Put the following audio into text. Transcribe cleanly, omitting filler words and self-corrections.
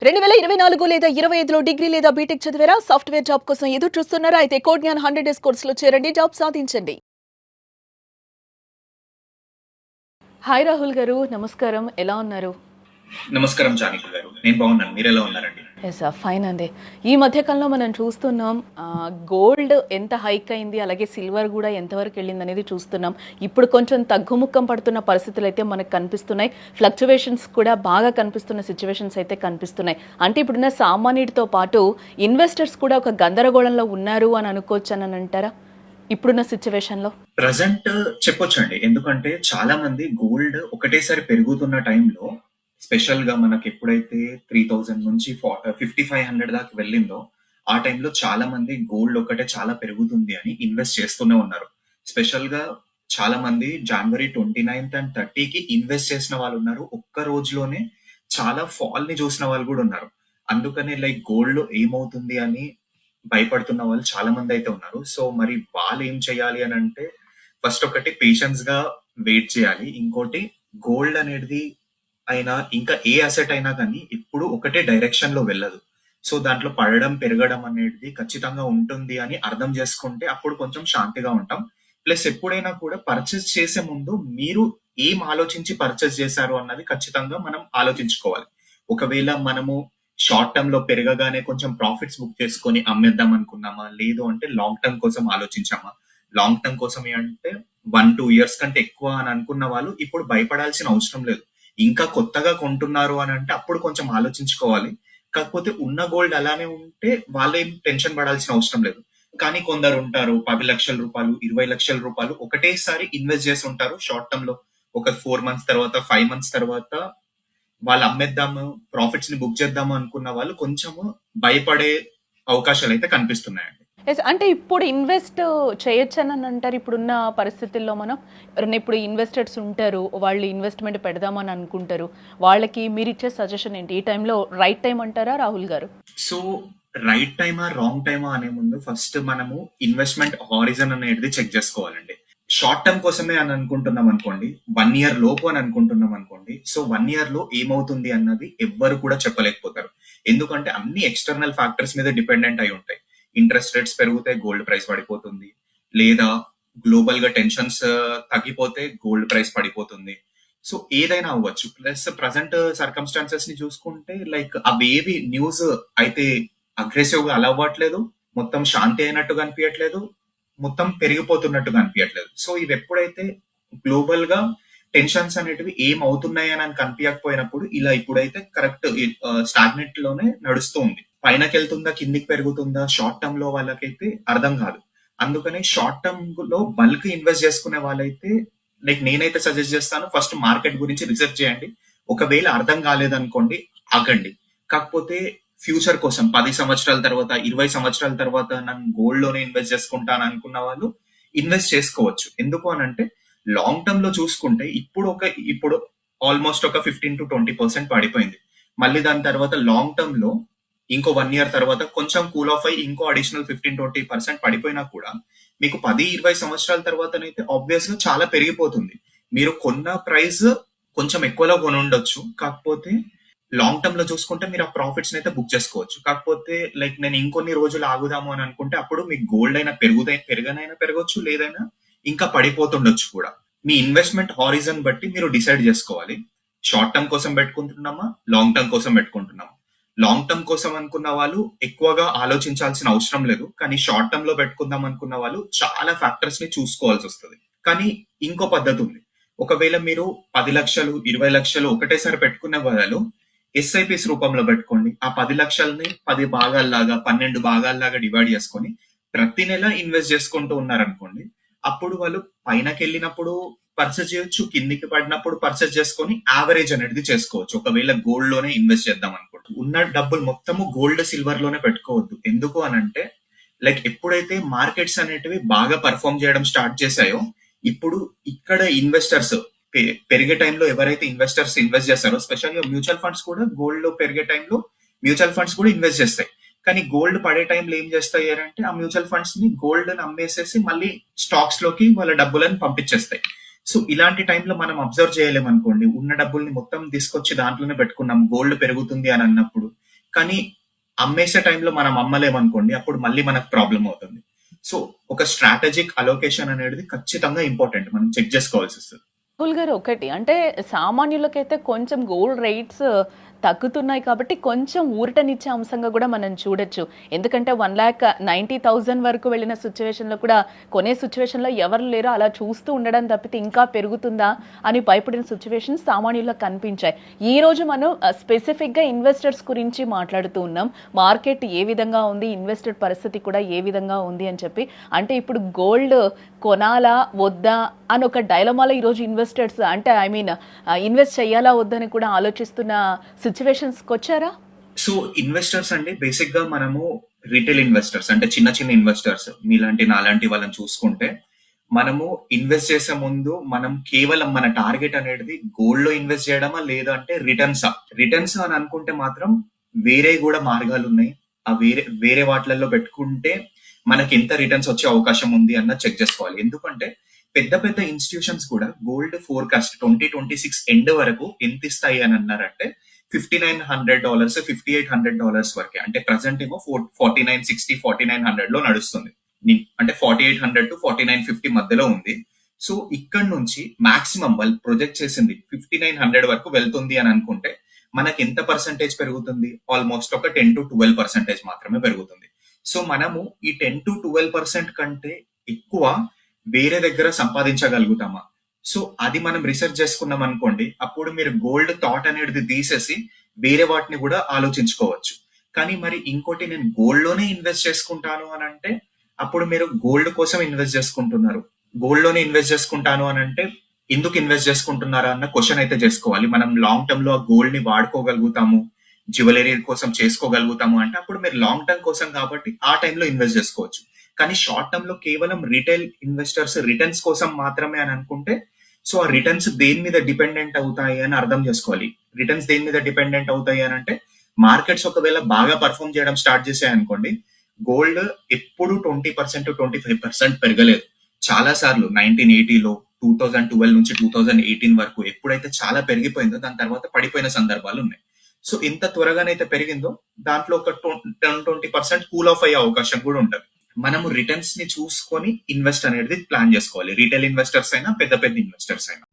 2024 లేదా 25లో డిగ్రీ లేదా బీటెక్ చదివారా? సాఫ్ట్‌వేర్ జాబ్ కోసం ఎదురు చూస్తున్నారా? అయితే కోడ్ జ్ఞాన్ 100 డేస్ కోర్సులో చేరండి. జాబ్ సాధించండి. హాయ్ రాహుల్ గారు. నమస్కారం. ఎలా ఉన్నారు? నమస్కారం జానకి గారు. నేను బాగున్నాను. మీరెలా ఉన్నారండి? యెస్. ఫైన్ అండి. ఈ మధ్య కాలంలో మనం చూస్తున్నాం గోల్డ్ ఎంత హైక్ అయింది, అలాగే సిల్వర్ గూడా ఎంతవరకు వెళ్ళిందనేది చూస్తున్నాం. ఇప్పుడు కొంచెం తగ్గుముఖం పడుతున్న పరిస్థితులైతే మనకు కనిపిస్తున్నాయి. ఫ్లక్చువేషన్స్ కూడా బాగా కనిపిస్తున్న సిట్యుయేషన్స్ అయితే కనిపిస్తున్నాయి. అంటే ఇప్పుడున్న సామాన్యుడితో పాటు ఇన్వెస్టర్స్ కూడా ఒక గందరగోళంలో ఉన్నారు అని అనుకోవచ్చని అంటారా? ఇప్పుడున్న సిట్యుయేషన్‌లో? ప్రెజెంట్ చెప్పొచ్చండి. ఎందుకంటే చాలా మంది గోల్డ్ ఒకటేసారి పెరుగుతున్న టైంలో స్పెషల్‌గా మనకెప్పుడైతే 3000 నుంచి 5500 దాకా వెళ్ళిందో, ఆ టైంలో చాలా మంది గోల్డ్ ఒకటే చాలా పెరుగుతుంది అని ఇన్వెస్ట్ చేస్తూనే ఉన్నారు. స్పెషల్‌గా చాలా మంది జనవరి 29థ్ అండ్ 30కి ఇన్వెస్ట్ చేసిన వాళ్ళున్నారు. ఒక్క రోజులోనే చాలా ఫాల్‌ని చూసిన వాళ్ళు గూడా ఉన్నారు. అందుకనే లైక్ గోల్డ్ ఏమవుతుంది అని భయపడుతున్న వాళ్ళు చాలా మంది అయితే ఉన్నారు. సో మరి వాళ్ళు ఏం చేయాలి అని అంటే ఫస్ట్ ఒకటి పేషెన్స్ గా వెయిట్ చేయాలి. ఇంకోటి గోల్డ్ అనేది అయినా ఇంకా ఏ అసెట్ అయినా కానీ ఎప్పుడు ఒకటే డైరెక్షన్ లో వెళ్ళదు. సో దాంట్లో పడడం పెరగడం అనేది ఖచ్చితంగా ఉంటుంది అని అర్థం చేసుకుంటే అప్పుడు కొంచెం శాంతిగా ఉంటాం. ప్లస్ ఎప్పుడైనా కూడా పర్చేస్ చేసే ముందు మీరు ఏం ఆలోచించి పర్చేస్ చేశారు అన్నది ఖచ్చితంగా మనం ఆలోచించుకోవాలి. ఒకవేళ మనము షార్ట్ టర్మ్ లో పెరగగానే కొంచెం ప్రాఫిట్స్ బుక్ చేసుకొని అమ్మేద్దాం అనుకున్నామా, లేదు అంటే లాంగ్ టర్మ్ కోసం ఆలోచించామా. లాంగ్ టర్మ్ కోసం అంటే 1-2 ఇయర్స్ కంటే ఎక్కువ అని అనుకున్న వాళ్ళు ఇప్పుడు భయపడాల్సిన అవసరం లేదు. ఇంకా కొత్తగా కొంటున్నారు అని అంటే అప్పుడు కొంచెం ఆలోచించుకోవాలి. కాకపోతే ఉన్న గోల్డ్ అలానే ఉంటే వాళ్ళేం టెన్షన్ పడాల్సిన అవసరం లేదు. కానీ కొందరు ఉంటారు 10 లక్షల రూపాయలు, 20 లక్షల రూపాయలు ఒకటేసారి ఇన్వెస్ట్ చేసి ఉంటారు షార్ట్ టర్మ్ లో. ఒక 4 మంత్స్ తర్వాత, 5 మంత్స్ తర్వాత వాళ్ళు అమ్మేద్దాము, ప్రాఫిట్స్ ని బుక్ చేద్దాము అనుకున్న వాళ్ళు కొంచెము భయపడే అవకాశాలు అయితే కనిపిస్తున్నాయండి. యెస్. అంటే ఇప్పుడు ఇన్వెస్ట్ చేయొచ్చని అంటారు ఇప్పుడున్న పరిస్థితుల్లో మనం? ఎవరైనా ఇప్పుడు ఇన్వెస్టర్స్ ఉంటారు. వాళ్ళు ఇన్వెస్ట్‌మెంట్ పెడదామని అనుకుంటారు. వాళ్ళకి మీరిచ్చే సజెషన్ ఏంటి? ఈ టైంలో రైట్ టైమ్ అంటారా రాహుల్ గారు? సో రైట్ టైమా, రాంగ్ టైమా అనే ముందు ఫస్ట్ మనము ఇన్వెస్ట్మెంట్ హారిజన్ అనేది చెక్ చేసుకోవాలండి. షార్ట్ టర్మ్ కోసమే అని అనుకుంటున్నాం అనుకోండి, 1 ఇయర్ లోపు అని అనుకుంటున్నాం అనుకోండి, సో 1 ఇయర్ లో ఏమవుతుంది అన్నది ఎవ్వరు కూడా చెప్పలేకపోతారు. ఎందుకంటే అన్ని ఎక్స్టర్నల్ ఫ్యాక్టర్స్ మీద డిపెండెంట్ అయి ఉంటాయి. ఇంట్రెస్ట్ రేట్స్ పెరిగితే గోల్డ్ ప్రైస్ పడిపోతుంది, లేదా గ్లోబల్ గా టెన్షన్స్ తగ్గిపోతే గోల్డ్ ప్రైస్ పడిపోతుంది. సో ఏదైనా అవ్వచ్చు. ప్లస్ ప్రజెంట్ సర్కమ్స్టాన్సెస్ ని చూసుకుంటే లైక్ అవేవి న్యూస్ అయితే అగ్రెసివ్ గా అలా అవ్వట్లేదు, మొత్తం శాంతి అయినట్టు కనిపించట్లేదు, మొత్తం పెరిగిపోతున్నట్టు కనిపించట్లేదు. సో ఇవి ఎప్పుడైతే గ్లోబల్ గా టెన్షన్స్ అనేటివి ఏం అవుతున్నాయి అని కనిపించకపోయినప్పుడు ఇలా ఇప్పుడైతే కరెక్ట్ స్టాగ్నెట్ లోనే నడుస్తూ ఉంది. పైనకి వెళ్తుందా కిందికి పెరుగుతుందా షార్ట్ టర్మ్ లో వాళ్ళకైతే అర్థం కాదు. అందుకని షార్ట్ టర్మ్ లో బల్క్ ఇన్వెస్ట్ చేసుకునే వాళ్ళైతే లైక్ నేనైతే సజెస్ట్ చేస్తాను, ఫస్ట్ మార్కెట్ గురించి రీసెర్చ్ చేయండి. ఒకవేళ అర్థం కాలేదనుకోండి, ఆగండి. కాకపోతే ఫ్యూచర్ కోసం 10 సంవత్సరాల తర్వాత, 20 సంవత్సరాల తర్వాత నేను గోల్డ్ లోనే ఇన్వెస్ట్ చేసుకుంటాను అనుకున్న వాళ్ళు ఇన్వెస్ట్ చేసుకోవచ్చు. ఎందుకు అని అంటే లాంగ్ టర్మ్ లో చూసుకుంటే ఇప్పుడు ఆల్మోస్ట్ ఒక 15-20% పడిపోయింది. మళ్ళీ దాని తర్వాత లాంగ్ టర్మ్ లో ఇంకో 1 ఇయర్ తర్వాత కొంచెం కూల్ ఆఫ్ అయ్యి ఇంకో అడిషనల్ 15-20% పడిపోయినా కూడా మీకు 10-20 సంవత్సరాల తర్వాతనైతే ఆబ్వియస్ గా చాలా పెరిగిపోతుంది. మీరు కొన్న ప్రైస్ కొంచెం ఎక్కువలో కొని ఉండొచ్చు. కాకపోతే లాంగ్ టర్మ్ లో చూసుకుంటే మీరు ఆ ప్రాఫిట్స్ అయితే బుక్ చేసుకోవచ్చు. కాకపోతే లైక్ నేను ఇంకొన్ని రోజులు ఆగుదాము అని అనుకుంటే అప్పుడు మీకు గోల్డ్ అయినా పెరగనైనా పెరగవచ్చు, లేదైనా ఇంకా పడిపోతుండొచ్చు కూడా. మీ ఇన్వెస్ట్మెంట్ హారిజన్ బట్టి మీరు డిసైడ్ చేసుకోవాలి. షార్ట్ టర్మ్ కోసం పెట్టుకుంటున్నామా, లాంగ్ టర్మ్ కోసం పెట్టుకుంటున్నామా. లాంగ్ టర్మ్ కోసం అనుకున్న వాళ్ళు ఎక్కువగా ఆలోచించాల్సిన అవసరం లేదు. కానీ షార్ట్ టర్మ్ లో పెట్టుకుందాం అనుకున్న వాళ్ళు చాలా ఫ్యాక్టర్స్ ని చూసుకోవాల్సి వస్తుంది. కానీ ఇంకో పద్ధతి ఉంది. ఒకవేళ మీరు 10 లక్షలు, 20 లక్షలు ఒకటేసారి పెట్టుకునే బదులు ఎస్ఐపిస్ రూపంలో పెట్టుకోండి. ఆ 10 లక్షల్ని 10 భాగాల్లాగా, 12 భాగాల్లాగా డివైడ్ చేసుకొని ప్రతి నెల ఇన్వెస్ట్ చేసుకుంటూ ఉన్నారనుకోండి, అప్పుడు వాళ్ళు పైనకి వెళ్ళినప్పుడు పర్చేస్ చేయొచ్చు, కిందికి పడినప్పుడు పర్చేస్ చేసుకొని యావరేజ్ అనేది చేసుకోవచ్చు. ఒకవేళ గోల్డ్ లోనే ఇన్వెస్ట్ చేద్దాం అనుకుంటే ఉన్న డబ్బులు మొత్తము గోల్డ్ సిల్వర్ లోనే పెట్టుకోవద్దు. ఎందుకు అనంటే లైక్ ఎప్పుడైతే మార్కెట్స్ అనేటివి బాగా పర్ఫామ్ చేయడం స్టార్ట్ చేశాయో, ఇప్పుడు ఇక్కడ ఇన్వెస్టర్స్ పెరిగే టైంలో ఎవరైతే ఇన్వెస్ట్ చేస్తారో, స్పెషల్గా మ్యూచువల్ ఫండ్స్ కూడా గోల్డ్ లో పెరిగే టైంలో మ్యూచువల్ ఫండ్స్ కూడా ఇన్వెస్ట్ చేస్తాయి. కానీ గోల్డ్ పడే టైంలో ఏం చేస్తాయి అంటే ఆ మ్యూచువల్ ఫండ్స్ ని గోల్డ్ అమ్మేసేసి మళ్ళీ స్టాక్స్ లోకి వాళ్ళ డబ్బులను పంపించేస్తాయి. సో ఇలాంటి టైంలో మనం అబ్జర్వ్ చేయలేమనుకోండి, ఉన్న డబ్బుల్ని మొత్తం తీసుకొచ్చి దాంట్లోనే పెట్టుకున్నాం, గోల్డ్ పెరుగుతుంది అని అన్నప్పుడు కానీ అమ్మేసే టైంలో మనం అమ్మలేమనుకోండి, అప్పుడు మళ్ళీ మనకు ప్రాబ్లం అవుతుంది. సో ఒక స్ట్రాటజిక్ అలోకేషన్ అనేది ఖచ్చితంగా ఇంపార్టెంట్, మనం చెక్ చేసుకోవాల్సి వస్తుంది. రాహుల్ గారు ఒకటి అంటే సామాన్యులకైతే కొంచెం గోల్డ్ రేట్స్ తగ్గుతున్నాయి కాబట్టి కొంచెం ఊరటనిచ్చే అంశంగా కూడా మనం చూడొచ్చు. ఎందుకంటే 1,90,000 వరకు వెళ్ళిన సిచ్యువేషన్లో కూడా కొనే సిచ్యువేషన్లో ఎవరు లేరో అలా చూస్తూ ఉండడం తప్పితే ఇంకా పెరుగుతుందా అని భయపడిన సిచ్యువేషన్స్ సామాన్యులకు కనిపించాయి. ఈ రోజు మనం స్పెసిఫిక్గా ఇన్వెస్టర్స్ గురించి మాట్లాడుతూ ఉన్నాం. మార్కెట్ ఏ విధంగా ఉంది, ఇన్వెస్టర్ పరిస్థితి కూడా ఏ విధంగా ఉంది అని చెప్పి. అంటే ఇప్పుడు గోల్డ్ కొనాలా వద్దా అని ఒక డైలమాలో ఈరోజు ఇన్వెస్టర్స్ అంటే ఇన్వెస్ట్ చేయాలా వద్దని కూడా ఆలోచిస్తున్న సిచ్యువేషన్స్కి వచ్చారా? సో ఇన్వెస్టర్స్ అండి, బేసిక్ గా మనము రిటైల్ ఇన్వెస్టర్స్ అంటే చిన్న చిన్న ఇన్వెస్టర్స్ మీలాంటి నాలాంటి వాళ్ళని చూసుకుంటే, మనము ఇన్వెస్ట్ చేసే ముందు మనం కేవలం మన టార్గెట్ అనేది గోల్డ్ లో ఇన్వెస్ట్ చేయడమా లేదంటే రిటర్న్స్ అని అనుకుంటే మాత్రం వేరే కూడా మార్గాలు ఉన్నాయి. ఆ వేరే వేరే వాటిలలో పెట్టుకుంటే మనకి ఎంత రిటర్న్స్ వచ్చే అవకాశం ఉంది అన్న చెక్ చేసుకోవాలి. ఎందుకంటే పెద్ద పెద్ద ఇన్స్టిట్యూషన్స్ కూడా గోల్డ్ ఫోర్కాస్ట్ 2026 ఎండ్ వరకు ఎంత ఇస్తాయి అని అన్నారంటే $5,900, $5,800 వరకే. అంటే ప్రజెంట్ ఏమో 4960, 4900 లో నడుస్తుంది. అంటే 4800 to 4950 మధ్యలో ఉంది. సో ఇక్కడ నుంచి మాక్సిమం వాళ్ళు ప్రొజెక్ట్ చేసింది 5900 వరకు వెళ్తుంది అని అనుకుంటే మనకి ఎంత పర్సెంటేజ్ పెరుగుతుంది? ఆల్మోస్ట్ ఒక 10 to 12% మాత్రమే పెరుగుతుంది. సో మనము ఈ 10 to 12% కంటే ఎక్కువ వేరే దగ్గర సంపాదించగలుగుతామా? సో అది మనం రీసెర్చ్ చేసుకున్నాం అనుకోండి, అప్పుడు మీరు గోల్డ్ థాట్ అనేది తీసేసి వేరే వాటిని కూడా ఆలోచించుకోవచ్చు. కానీ మరి ఇంకోటి, నేను గోల్డ్ లోనే ఇన్వెస్ట్ చేసుకుంటాను అని అంటే అప్పుడు మీరు గోల్డ్ కోసం ఇన్వెస్ట్ చేసుకుంటున్నారు. గోల్డ్ లోనే ఇన్వెస్ట్ చేసుకుంటాను అని అంటే ఎందుకు ఇన్వెస్ట్ చేసుకుంటున్నారా అన్న క్వశ్చన్ అయితే చేసుకోవాలి. మనం లాంగ్ టర్మ్ లో ఆ గోల్డ్ ని వాడుకోగలుగుతాము, జ్యువెలరీ కోసం చేసుకోగలుగుతాము అంటే అప్పుడు మీరు లాంగ్ టర్మ్ కోసం కాబట్టి ఆ టైంలో ఇన్వెస్ట్ చేసుకోవచ్చు. కానీ షార్ట్ టర్మ్ లో కేవలం రిటైల్ ఇన్వెస్టర్స్ రిటర్న్స్ కోసం మాత్రమే అని అనుకుంటే, సో ఆ రిటర్న్స్ దేని మీద డిపెండెంట్ అవుతాయి అని అర్థం చేసుకోవాలి. రిటర్న్స్ దేని మీద డిపెండెంట్ అవుతాయి అని అంటే, మార్కెట్స్ ఒకవేళ బాగా పర్ఫామ్ చేయడం స్టార్ట్ చేసాయి అనుకోండి, గోల్డ్ ఎప్పుడు 20% 25% పెరగలేదు. చాలా సార్లు 1980లో 2012 నుంచి 2018 వరకు ఎప్పుడైతే చాలా పెరిగిపోయిందో దాని తర్వాత పడిపోయిన సందర్భాలు ఉన్నాయి. సో ఎంత త్వరగానైతే పెరిగిందో దాంట్లో ఒక 10-20% కూల్ ఆఫ్ అయ్యే అవకాశం కూడా ఉంటుంది. మనము రిటర్న్స్ ని చూసుకొని ఇన్వెస్ట్ అనేది ప్లాన్ చేసుకోవాలి, రిటైల్ ఇన్వెస్టర్స్ అయినా పెద్ద పెద్ద ఇన్వెస్టర్స్ అయినా.